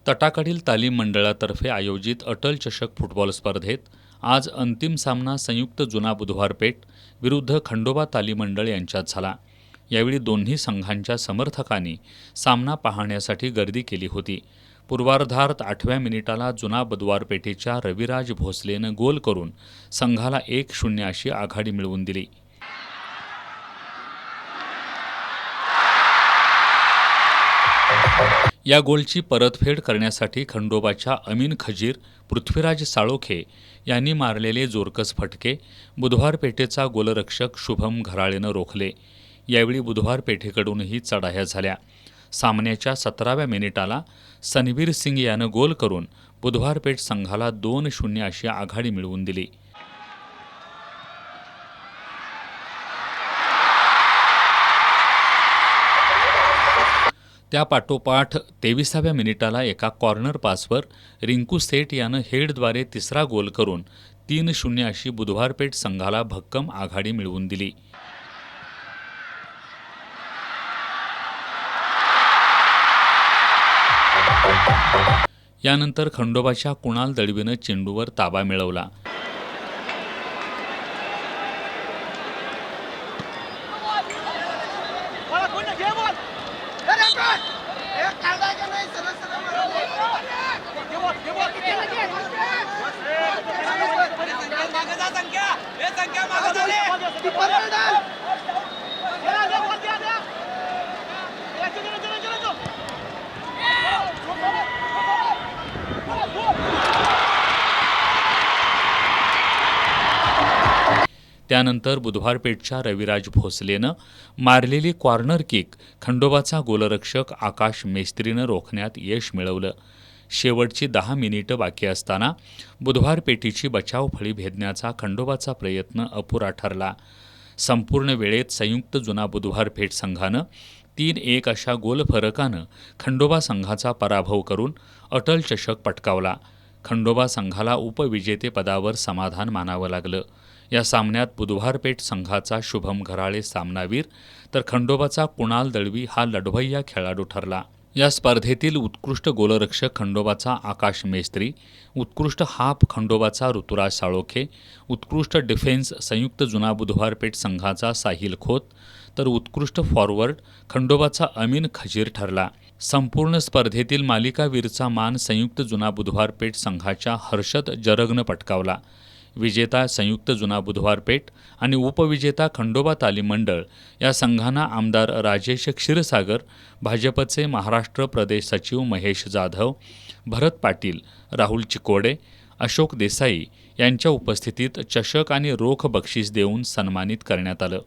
तटाकडील तालीम मंडळातर्फे आयोजित अटल चषक फुटबॉल स्पर्धेत आज अंतिम सामना संयुक्त जुना बुधवारपेठ विरुद्ध खंडोबा तालीम मंडळ यांच्यात झाला. यावेळी दोन्ही संघांच्या समर्थकांनी सामना पाहण्यासाठी गर्दी केली होती. पूर्वार्धात 8व्या मिनिटाला जुना बुधवारपेठेच्या रविराज भोसलेनं गोल करून संघाला 1-0 अशी आघाडी मिळवून दिली. या गोलची परतफेड करण्यासाठी खंडोबाच्या अमीन खजीर, पृथ्वीराज साळोखे यांनी मारलेले जोरकस फटके बुधवार पेठेचा गोलरक्षक शुभम घराळेनं रोखले. यावेळी बुधवार पेठेकडूनही चढाया झाल्या. सामन्याच्या 17व्या मिनिटाला सनवीर सिंग यानं गोल करून बुधवार पेठ संघाला 2-0 अशी आघाडी मिळवून दिली. त्यापाठोपाठ 23व्या मिनिटाला एका कॉर्नर पासवर रिंकू सेठ यानं हेडद्वारे तिसरा गोल करून 3-0 अशी बुधवारपेठ संघाला भक्कम आघाडी मिळवून दिली. यानंतर खंडोबाच्या कुणाल दळवीनं चेंडूवर ताबा मिळवला. त्यानंतर बुधवारपेठच्या रविराज भोसलेनं मारलेली कॉर्नर किक खंडोबाचा गोलरक्षक आकाश मेस्त्रीनं रोखण्यात यश मिळवलं. शेवटची 10 मिनिटं बाकी असताना बुधवारपेठीची बचावफळी भेदण्याचा खंडोबाचा प्रयत्न अपुरा ठरला. संपूर्ण वेळेत संयुक्त जुना बुधवारपेठ संघानं 3-1 अशा गोल फरकानं खंडोबा संघाचा पराभव करून अटल चषक पटकावला. खंडोबा संघाला उपविजेतेपदावर समाधान मानावं लागलं. या सामन्यात बुधवारपेठ संघाचा शुभम घराळे सामनावीर तर खंडोबाचा कुणाल दळवी हा लढवय्या खेळाडू ठरला. या स्पर्धेतील उत्कृष्ट गोलरक्षक खंडोबाचा आकाश मेस्त्री, उत्कृष्ट हाफ खंडोबाचा ऋतुराज साळोखे, उत्कृष्ट डिफेन्स संयुक्त जुना बुधवारपेठ संघाचा साहिल खोत तर उत्कृष्ट फॉरवर्ड खंडोबाचा अमीन खजीर ठरला. संपूर्ण स्पर्धेतील मालिकावीरचा मान संयुक्त जुना बुधवारपेठ संघाच्या हर्षद जरगनं पटकावला. विजेता संयुक्त जुना बुधवारपेठ आणि उपविजेता खंडोबा तालीम मंडळ या संघांना आमदार राजेश क्षीरसागर, भाजपचे महाराष्ट्र प्रदेश सचिव महेश जाधव, भरत पाटील, राहुल चिकोडे, अशोक देसाई यांच्या उपस्थितीत चषक आणि रोख बक्षीस देऊन सन्मानित करण्यात आलं.